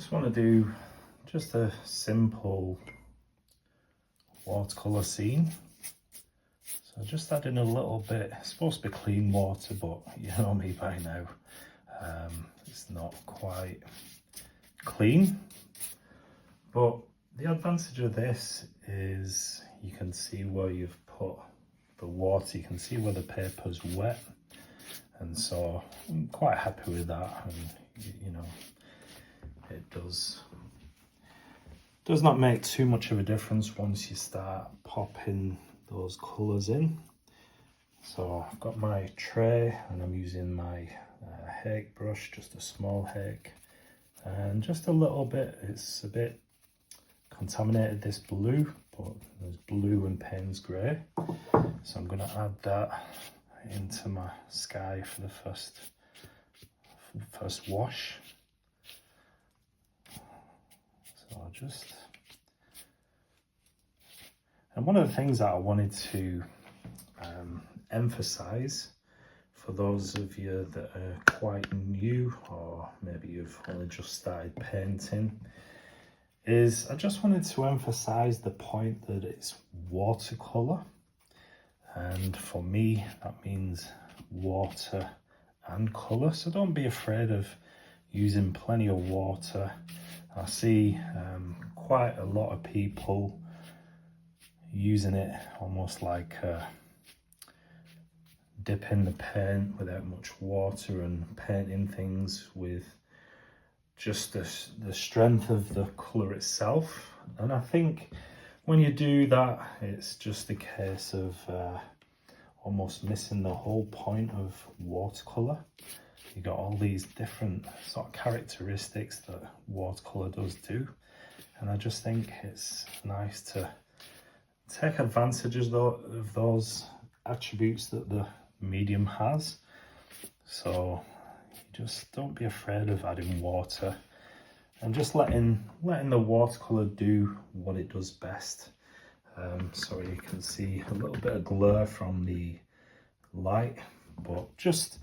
just want to do just a simple watercolor scene. So just adding a little bit, it's supposed to be clean water, but you know me by now, it's not quite clean. But the advantage of this is you can see where you've put the water, you can see where the paper's wet, and so I'm quite happy with that. And you know, it does not make too much of a difference once you start popping those colours in. So I've got my tray and I'm using my hake brush, just a small hake, and just a little bit, it's a bit contaminated, this blue, but there's blue and Payne's grey, so I'm going to add that into my sky for the first wash. So I'll just, and one of the things that I wanted to emphasize for those of you that are quite new, or maybe you've only just started painting, is I just wanted to emphasize the point that it's watercolor, and for me that means water and color. So don't be afraid of using plenty of water. I see quite a lot of people using it almost like dipping the paint without much water and painting things with just the strength of the colour itself. And I think when you do that, it's just a case of almost missing the whole point of watercolour. You got all these different sort of characteristics that watercolour does do, and I just think it's nice to take advantage of those attributes that the medium has. So just don't be afraid of adding water and just letting the watercolor do what it does best. So you can see a little bit of glare from the light, but just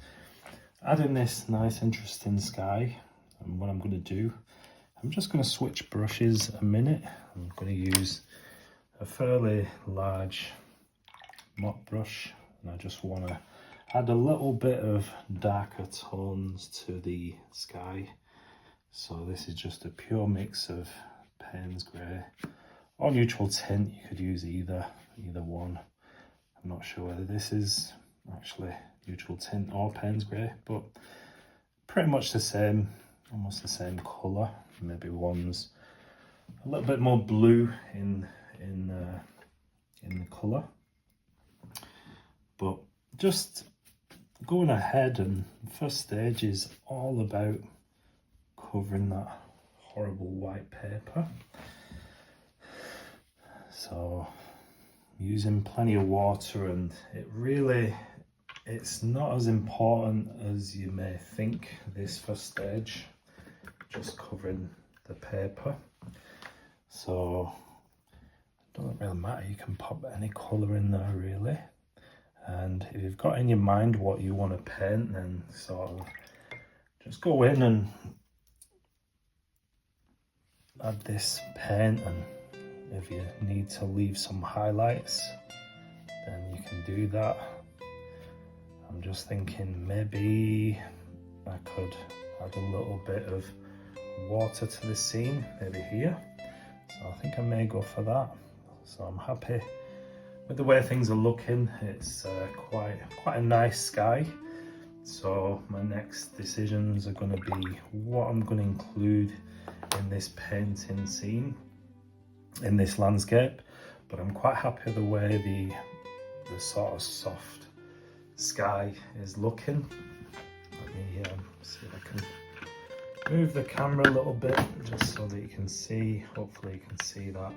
adding this nice interesting sky. And what I'm going to do, I'm just going to switch brushes a minute. I'm going to use a fairly large mop brush, and I just want to add a little bit of darker tones to the sky. So this is just a pure mix of Payne's grey or neutral tint. You could use either one. I'm not sure whether this is actually neutral tint or Payne's grey, but pretty much the same, almost the same colour. Maybe one's a little bit more blue in the colour, but just going ahead, and the first stage is all about covering that horrible white paper. So using plenty of water, and it's not as important as you may think, this first stage, just covering the paper. So it doesn't really matter, you can pop any colour in there really. And if you've got in your mind what you want to paint, then sort of just go in and add this paint, and if you need to leave some highlights, then you can do that. I'm just thinking maybe I could add a little bit of water to the scene, maybe here. So I think I may go for that. So I'm happy with the way things are looking. It's quite a nice sky. So my next decisions are going to be what I'm going to include in this painting scene, in this landscape. But I'm quite happy with the way the sort of soft sky is looking. Let me see if I can move the camera a little bit just so that you can see. Hopefully you can see that.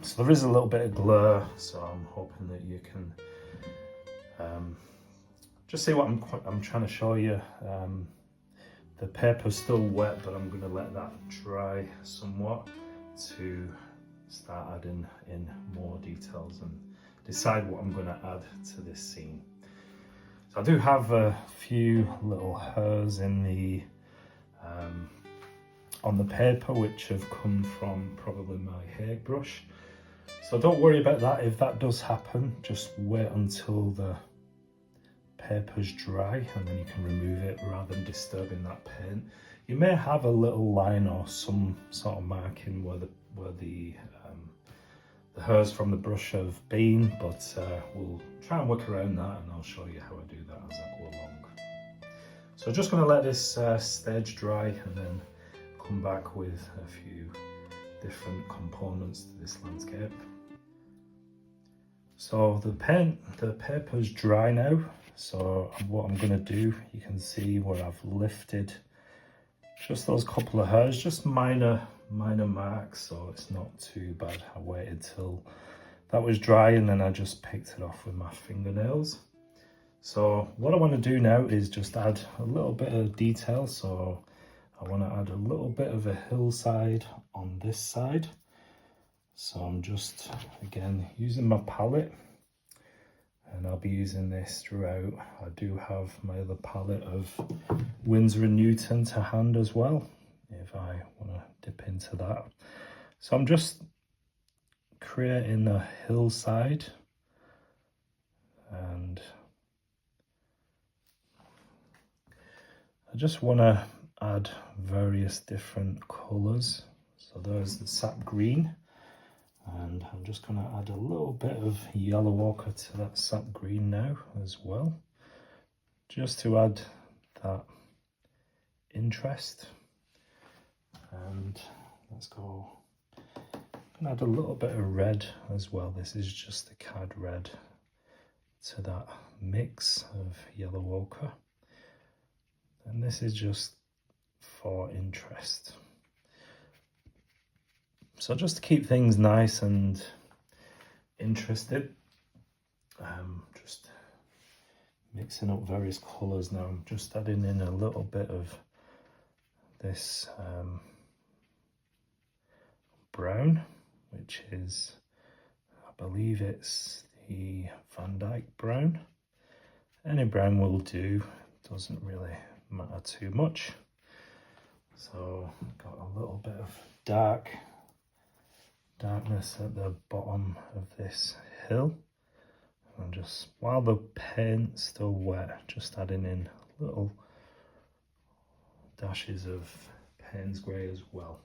So there is a little bit of glare, so I'm hoping that you can just see what I'm trying to show you. The paper's still wet, but I'm going to let that dry somewhat to start adding in more details and decide what I'm going to add to this scene. So I do have a few little hairs in the on the paper, which have come from probably my hairbrush. So don't worry about that. If that does happen, just wait until the paper's dry and then you can remove it rather than disturbing that paint. You may have a little line or some sort of marking where the hairs from the brush have been, but we'll try and work around that, and I'll show you how I do that as I go along. So just going to let this stage dry and then come back with a few different components to this landscape. So the paper's dry now. So what I'm going to do, you can see where I've lifted just those couple of hairs, just minor marks, so it's not too bad. I waited till that was dry and then I just picked it off with my fingernails. So what I want to do now is just add a little bit of detail. So I want to add a little bit of a hillside on this side. So I'm just, again, using my palette, and I'll be using this throughout. I do have my other palette of Winsor & Newton to hand as well, if I want to dip into that. So I'm just creating a hillside, and I just want to add various different colours. So there's the sap green, and I'm just going to add a little bit of yellow ochre to that sap green now as well, just to add that interest. And let's go and add a little bit of red as well. This is just the cad red to that mix of yellow ochre, and this is just for interest. So just to keep things nice and interesting, just mixing up various colours now. I'm just adding in a little bit of this brown, which is, I believe it's the Van Dyke brown. Any brown will do, doesn't really matter too much. So got a little bit of darkness at the bottom of this hill, and just while the paint's still wet, just adding in little dashes of Payne's grey as well.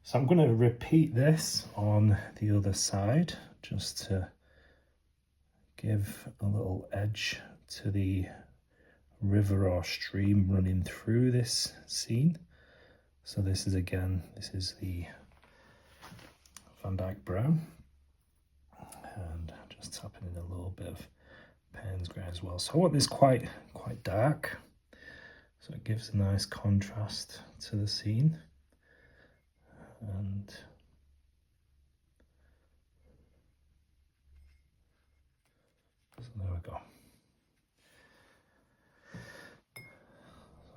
So I'm going to repeat this on the other side just to give a little edge to the river or stream running through this scene. So this is, again, this is the Van Dyke brown, and just tapping in a little bit of Payne's grey as well. So I want this quite dark, so it gives a nice contrast to the scene. And so there we go. So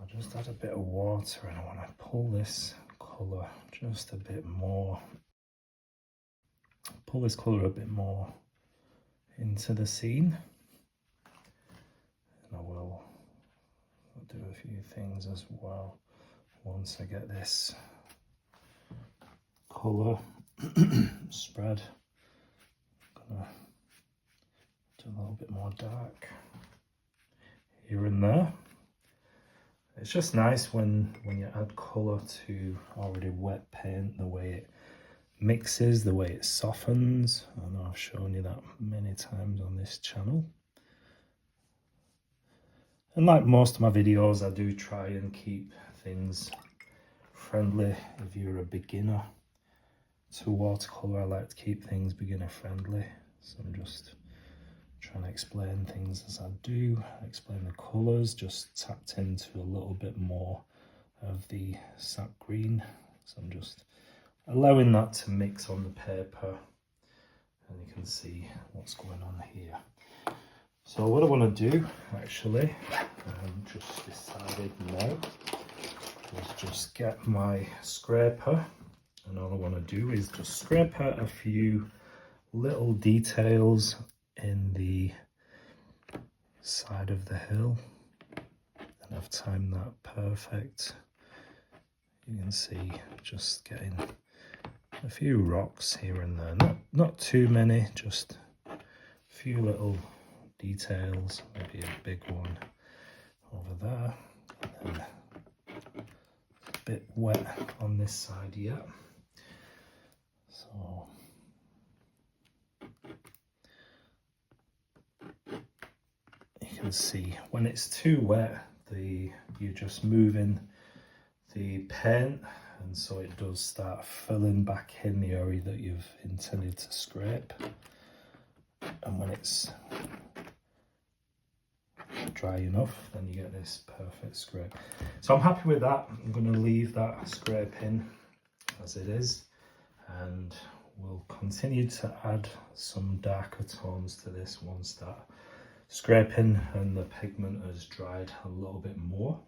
I just add a bit of water, and I want to pull this colour just a bit more. Pull this colour a bit more into the scene, and I will do a few things as well once I get this colour spread. I'm gonna do a little bit more dark here and there. It's just nice when you add colour to already wet paint, the way it mixes, the way it softens. I know I've shown you that many times on this channel. And like most of my videos, I do try and keep things friendly. If you're a beginner to watercolor, I like to keep things beginner friendly. So I'm just trying to explain things as I do, explain the colours, just tapped into a little bit more of the sap green. So I'm just allowing that to mix on the paper, and you can see what's going on here. So what I want to do, actually, just decided now, is just get my scraper, and all I want to do is just scrape out a few little details in the side of the hill, and I've timed that perfect. you can see just getting a few rocks here and there, not too many, just a few little details, maybe a big one over there, and then a bit wet on this side yet. So you can see when it's too wet, you're just moving the paint, and so it does start filling back in the area that you've intended to scrape. And when it's dry enough, then you get this perfect scrape. So I'm happy with that. I'm going to leave that scraping as it is, and we'll continue to add some darker tones to this once that scraping and the pigment has dried a little bit more.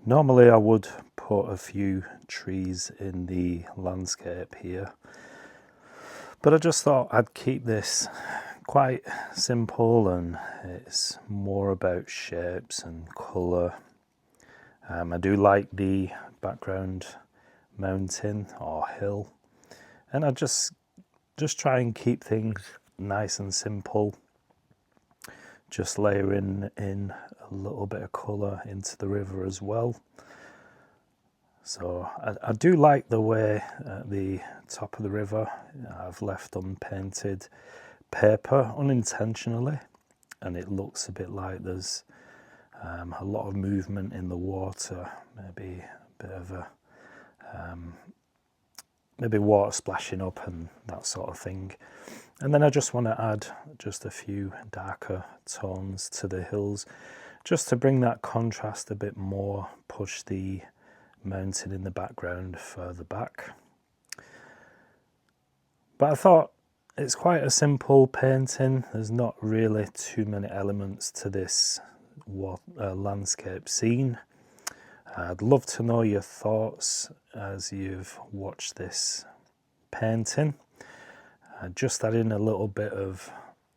Normally I would put a few trees in the landscape here, but I just thought I'd keep this quite simple, and it's more about shapes and colour. I do like the background mountain or hill, and I just try and keep things nice and simple, just layering in a little bit of colour into the river as well. So I do like the way at the top of the river I've left unpainted paper unintentionally, and it looks a bit like there's a lot of movement in the water, maybe a bit of a maybe water splashing up and that sort of thing. And then I just want to add just a few darker tones to the hills, just to bring that contrast a bit more, push the mountain in the background further back. But I thought it's quite a simple painting. There's not really too many elements to this landscape scene. I'd love to know your thoughts as you've watched this painting. Just adding a little bit of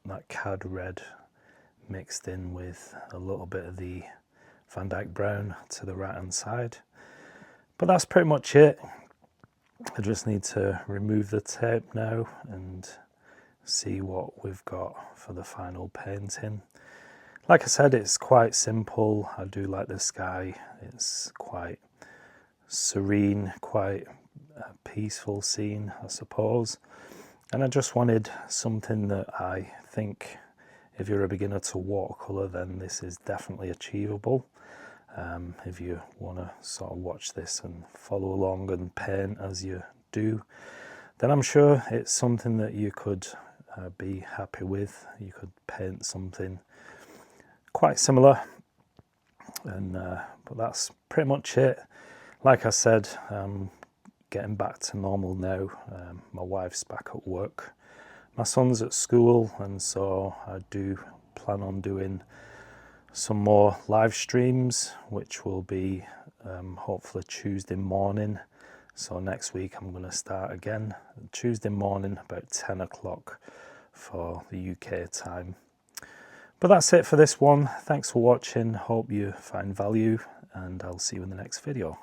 that cad red mixed in with a little bit of the Van Dyke brown to the right hand side. But that's pretty much it. I just need to remove the tape now and see what we've got for the final painting. Like I said, it's quite simple. I do like the sky. It's quite serene, quite a peaceful scene, I suppose. And I just wanted something that I think, if you're a beginner to watercolor, then this is definitely achievable. If you want to sort of watch this and follow along and paint as you do, then I'm sure it's something that you could be happy with. You could paint something quite similar, and but that's pretty much it. Like I said, getting back to normal now. My wife's back at work, my son's at school, and so I do plan on doing some more live streams, which will be hopefully Tuesday morning. So next week I'm going to start again Tuesday morning about 10 o'clock for the UK time. But that's it for this one. Thanks for watching. Hope you find value, and I'll see you in the next video.